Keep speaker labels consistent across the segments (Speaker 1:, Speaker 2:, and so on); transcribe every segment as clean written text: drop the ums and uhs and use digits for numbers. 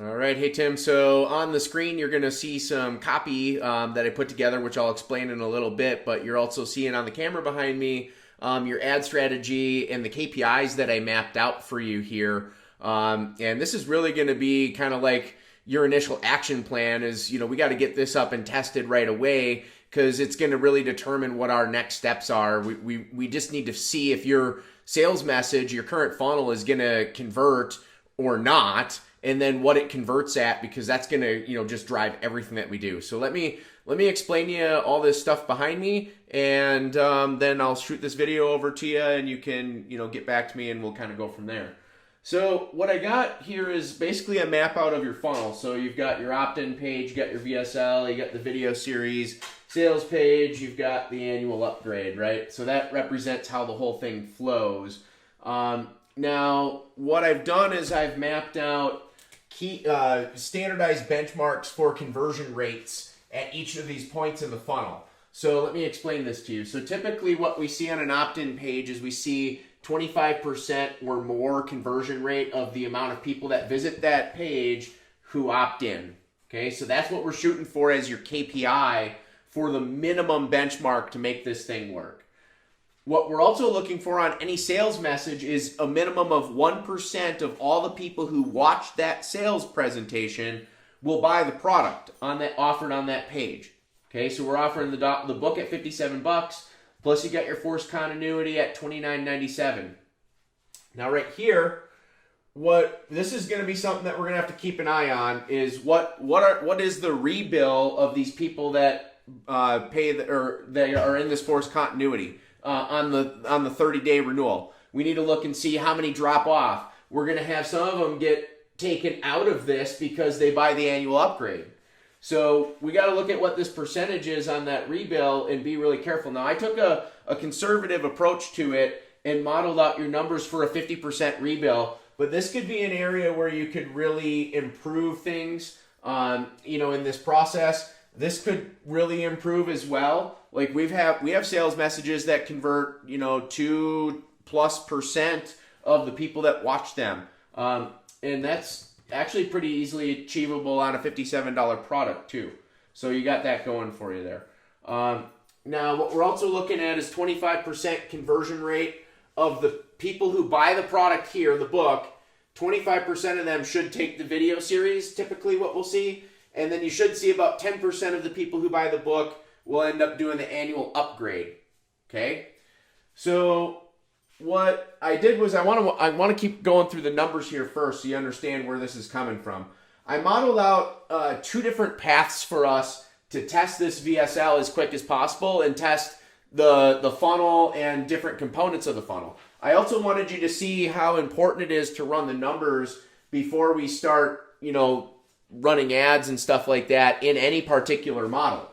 Speaker 1: All right, hey Tim. So on the screen, you're going to see some copy that I put together, which I'll explain in a little bit. But you're also seeing on the camera behind me your ad strategy and the KPIs that I mapped out for you here. And this is really going to be kind of like your initial action plan. Is we got to get this up and tested right away because it's going to really determine what our next steps are. We just need to see if your sales message, your current funnel, is going to convert or not, and then what it converts at, because that's going to just drive everything that we do. So let me explain to you all this stuff behind me, and then I'll shoot this video over to you, and you can get back to me, and we'll kind of go from there. So what I got here is basically a map out of your funnel. So you've got your opt-in page, you got your VSL, you got the video series, sales page, you've got the annual upgrade, right? So that represents how the whole thing flows. Now, what I've done is I've mapped out key standardized benchmarks for conversion rates at each of these points in the funnel. So let me explain this to you. So typically what we see on an opt-in page is we see 25% or more conversion rate of the amount of people that visit that page who opt in. Okay, so that's what we're shooting for as your KPI for the minimum benchmark to make this thing work. What we're also looking for on any sales message is a minimum of 1% of all the people who watch that sales presentation will buy the product offered on that page. Okay, so we're offering the book at $57, plus you got your forced continuity at $29.97. Now right here, this is going to be something that we're going to have to keep an eye on is what is the rebill of these people that they are in this forced continuity. On the 30-day renewal. We need to look and see how many drop off. We're going to have some of them get taken out of this because they buy the annual upgrade. So we got to look at what this percentage is on that rebill and be really careful. Now I took a conservative approach to it and modeled out your numbers for a 50% rebill, but this could be an area where you could really improve things in this process. This could really improve as well. Like we have sales messages that convert 2+% of the people that watch them, and that's actually pretty easily achievable on a $57 product too. So you got that going for you there. Now what we're also looking at is 25% conversion rate of the people who buy the product here, the book. 25% of them should take the video series, typically what we'll see. And then you should see about 10% of the people who buy the book will end up doing the annual upgrade. Okay? So what I did was I want to keep going through the numbers here first so you understand where this is coming from. I modeled out two different paths for us to test this VSL as quick as possible and test the funnel and different components of the funnel. I also wanted you to see how important it is to run the numbers before we start, running ads and stuff like that in any particular model.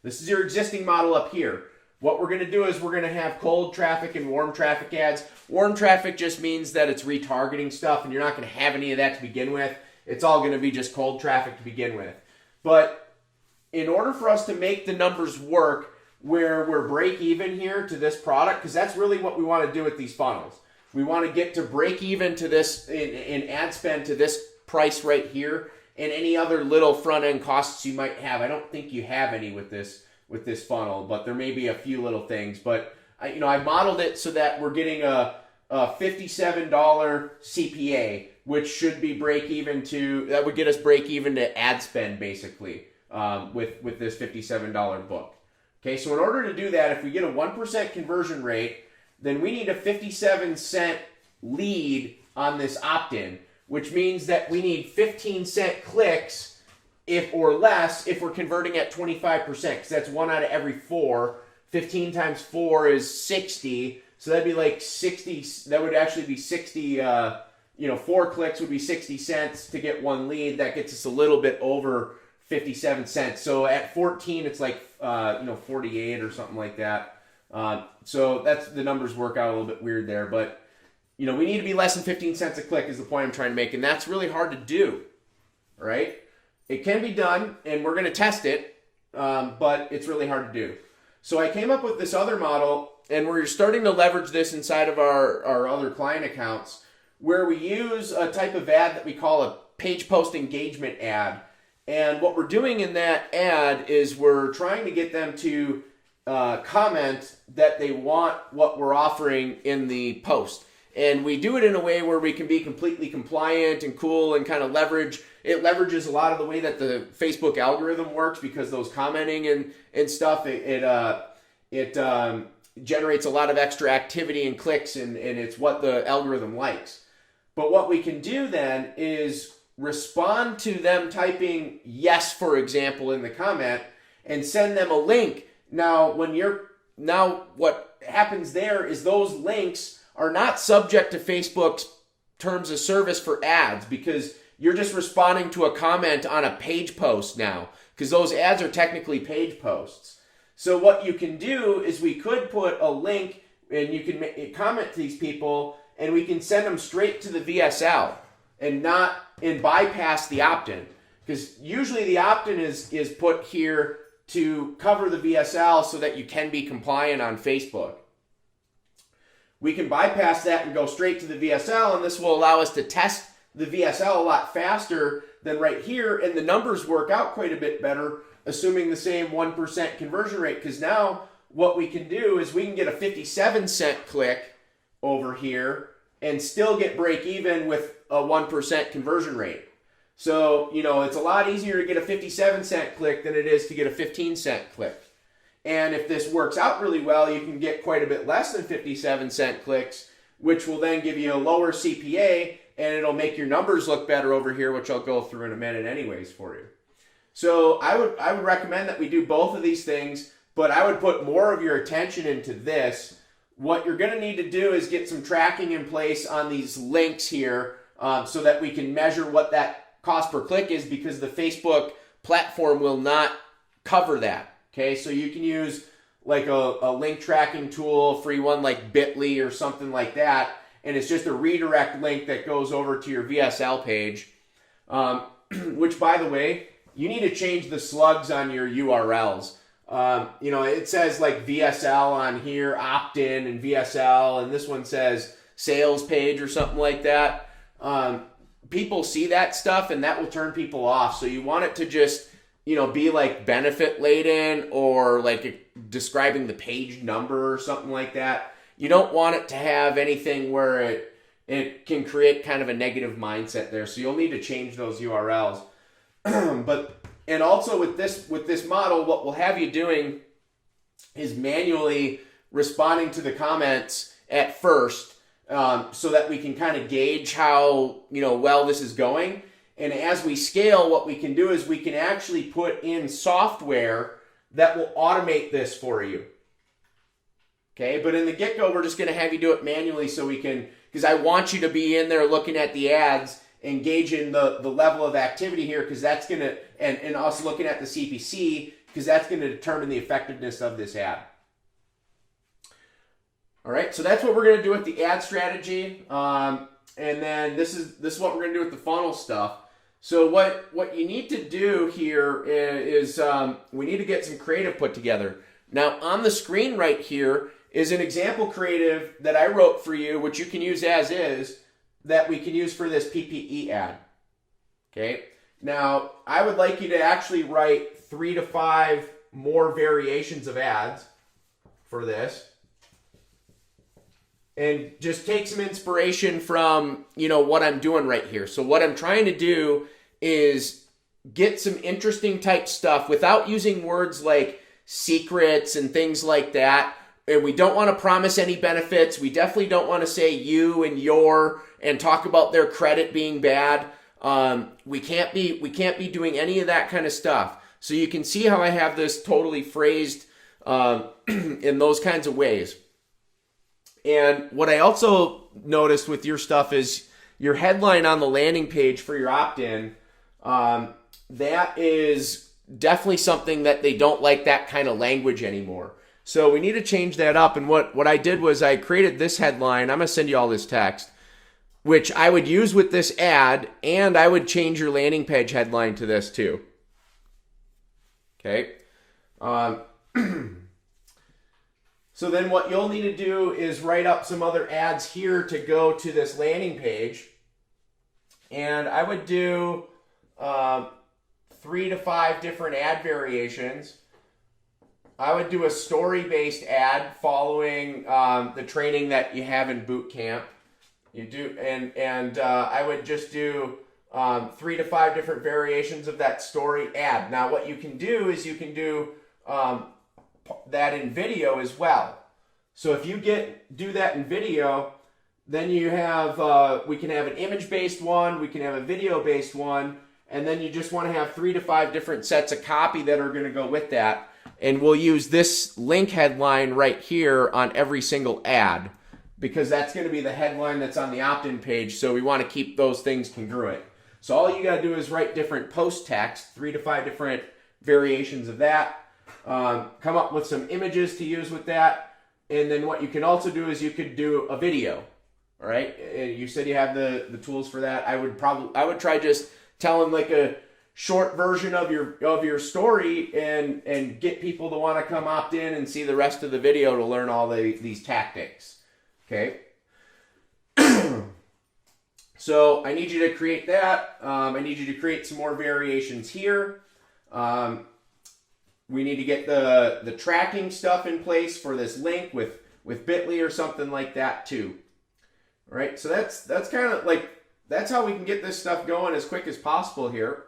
Speaker 1: This is your existing model up here. What we're going to do is we're going to have cold traffic and warm traffic ads. Warm traffic just means that it's retargeting stuff and you're not going to have any of that to begin with. It's all going to be just cold traffic to begin with. But in order for us to make the numbers work where we're break even here to this product, because that's really what we want to do with these funnels. We want to get to break even to this in ad spend to this price right here, and any other little front end costs you might have. I don't think you have any with this funnel, but there may be a few little things. But I modeled it so that we're getting a $57 CPA, which should be that would get us break even to ad spend basically with this $57 book. Okay, so in order to do that, if we get a 1% conversion rate, then we need a 57-cent lead on this opt-in, which means that we need 15-cent clicks or less if we're converting at 25%, because that's 1 out of every 4. 15 times 4 is 60, so that'd be like 60. That would actually be 60. 4 clicks would be 60 cents to get 1 lead. That gets us a little bit over 57 cents. So at 14, it's like 48 or something like that. So that's the numbers work out a little bit weird there, but we need to be less than 15 cents a click is the point I'm trying to make, and that's really hard to do, right? It can be done, and we're going to test it, but it's really hard to do. So I came up with this other model, and we're starting to leverage this inside of our other client accounts, where we use a type of ad that we call a page post engagement ad. And what we're doing in that ad is we're trying to get them to comment that they want what we're offering in the post. And we do it in a way where we can be completely compliant and cool and kind of it leverages a lot of the way that the Facebook algorithm works, because those commenting and stuff, it generates a lot of extra activity and clicks, and it's what the algorithm likes. But what we can do then is respond to them typing yes, for example, in the comment, and send them a link. Now, what happens there is those links are not subject to Facebook's terms of service for ads, because you're just responding to a comment on a page post now, because those ads are technically page posts. So what you can do is we could put a link, and you can comment to these people, and we can send them straight to the VSL and bypass the opt-in, because usually the opt-in is put here to cover the VSL so that you can be compliant on Facebook. We can bypass that and go straight to the VSL, and this will allow us to test the VSL a lot faster than right here, and the numbers work out quite a bit better, assuming the same 1% conversion rate, because now what we can do is we can get a 57-cent click over here and still get break even with a 1% conversion rate. So, it's a lot easier to get a 57-cent click than it is to get a 15-cent click. And if this works out really well, you can get quite a bit less than 57-cent clicks, which will then give you a lower CPA, and it'll make your numbers look better over here, which I'll go through in a minute anyways for you. So I would recommend that we do both of these things, but I would put more of your attention into this. What you're going to need to do is get some tracking in place on these links here, so that we can measure what that cost per click is, because the Facebook platform will not cover that. Okay, so you can use like a link tracking tool, free one like Bitly or something like that, and it's just a redirect link that goes over to your VSL page, which, by the way, you need to change the slugs on your URLs. It says like VSL on here, opt-in and VSL, and this one says sales page or something like that. People see that stuff, and that will turn people off. So you want it to just be like benefit laden, or like describing the page number or something like that. You don't want it to have anything where it can create kind of a negative mindset there. So you'll need to change those URLs. And also with this model, what we'll have you doing is manually responding to the comments at first, so that we can kind of gauge how well this is going. And as we scale, what we can do is we can actually put in software that will automate this for you. Okay, but in the get-go, we're just going to have you do it manually, so we can, because I want you to be in there looking at the ads, engaging the level of activity here, because that's going to, and also looking at the CPC, because that's going to determine the effectiveness of this ad. All right, so that's what we're going to do with the ad strategy. And then this is what we're going to do with the funnel stuff. So what you need to do here is we need to get some creative put together. Now on the screen right here is an example creative that I wrote for you, which you can use as is, that we can use for this PPE ad. Okay. Now I would like you to actually write 3 to 5 more variations of ads for this. And just take some inspiration from, what I'm doing right here. So what I'm trying to do is get some interesting type stuff without using words like secrets and things like that. And we don't want to promise any benefits. We definitely don't want to say you and your and talk about their credit being bad. We can't be doing any of that kind of stuff. So you can see how I have this totally phrased in those kinds of ways. And what I also noticed with your stuff is your headline on the landing page for your opt-in. That is definitely something that they don't like, that kind of language anymore. So we need to change that up. And what I did was I created this headline. I'm going to send you all this text, which I would use with this ad, and I would change your landing page headline to this too. Okay. So then what you'll need to do is write up some other ads here to go to this landing page. And I would do 3 to 5 different ad variations. I would do a story-based ad following the training that you have in boot camp. You do, and I would just do 3 to 5 different variations of that story ad. Now, what you can do is you can do that in video as well. So if you do that in video, then you have we can have an image-based one, we can have a video-based one, and then you just want to have 3 to 5 different sets of copy that are going to go with that. And we'll use this link headline right here on every single ad, because that's going to be the headline that's on the opt-in page, so we want to keep those things congruent. So all you got to do is write different post text, 3 to 5 different variations of that, come up with some images to use with that, and then what you can also do is you could do a video, all right? You said you have the tools for that. I would try just telling like a short version of your story and get people to want to come opt in and see the rest of the video to learn all these tactics. Okay. So I need you to create that. I need you to create some more variations here. We need to get the tracking stuff in place for this link with Bitly or something like that too. All right. So that's kind of like, that's how we can get this stuff going as quick as possible here.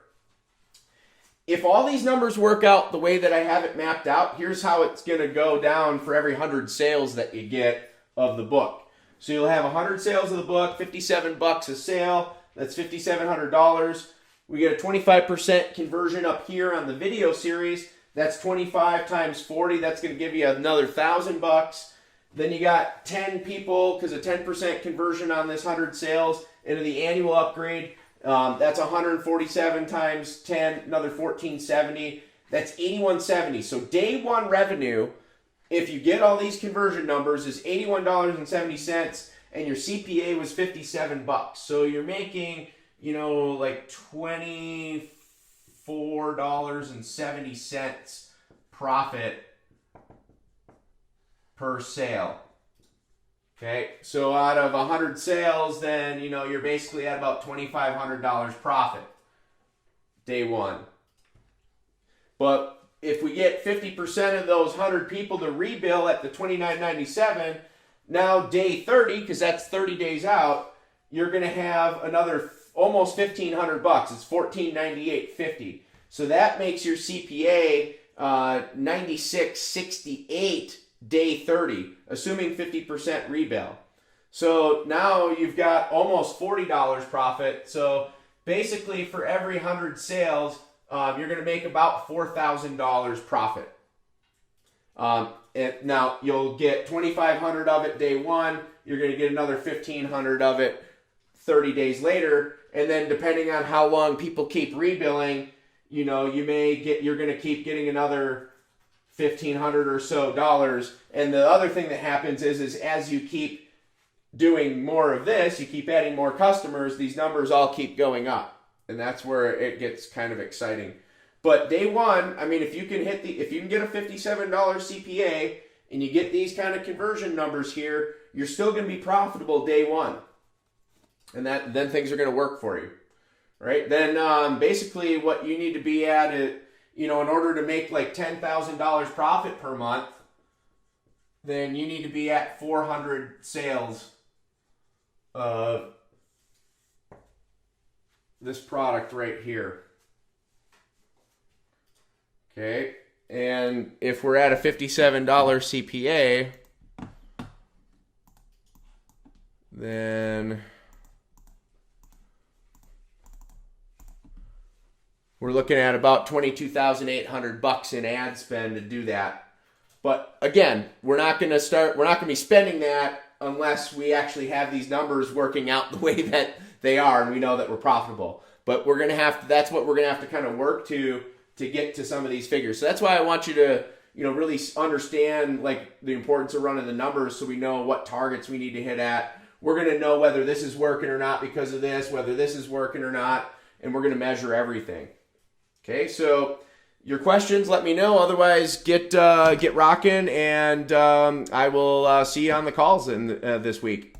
Speaker 1: If all these numbers work out the way that I have it mapped out, here's how it's going to go down for every 100 sales that you get of the book. So you'll have 100 sales of the book, $57 a sale. That's $5,700. We get a 25% conversion up here on the video series. That's 25 times 40. That's going to give you another $1,000. Then you got 10 people, because a 10% conversion on this 100 sales into the annual upgrade. That's 147 times 10, another 1470. That's 8170. So day one revenue, if you get all these conversion numbers, is $81.70, and your CPA was $57. So you're making, like $24.70 profit per sale. Okay, so out of 100 sales, then, you're basically at about $2,500 profit day one. But if we get 50% of those 100 people to rebill at the $29.97, now day 30, because that's 30 days out, you're going to have another almost $1,500. It's $1,498.50. So that makes your CPA $96.68 day 30, assuming 50% rebill. So now you've got almost $40 profit. So basically for every 100 sales, you're going to make about $4,000 profit. Now you'll get 2,500 of it day one. You're going to get another 1,500 of it 30 days later. And then depending on how long people keep rebilling, you're going to keep getting another $1,500 or so dollars. And the other thing that happens is as you keep doing more of this, you keep adding more customers, these numbers all keep going up. And that's where it gets kind of exciting. But day one, if you can get a $57 CPA and you get these kind of conversion numbers here, you're still going to be profitable day one. And then things are going to work for you. Right? Then basically what you need to be at is, in order to make like $10,000 profit per month, then you need to be at 400 sales of this product right here. Okay, and if we're at a $57 CPA, then we're looking at about $22,800 in ad spend to do that. But again, we're not going to be spending that unless we actually have these numbers working out the way that they are and we know that we're profitable. But that's what we're going to have to kind of work to get to some of these figures. So that's why I want you to, really understand like the importance of running the numbers so we know what targets we need to hit at. We're going to know whether this is working or not because of this, whether this is working or not, and we're going to measure everything. Okay, so your questions, let me know. Otherwise, get rocking, and I will see you on the calls this week.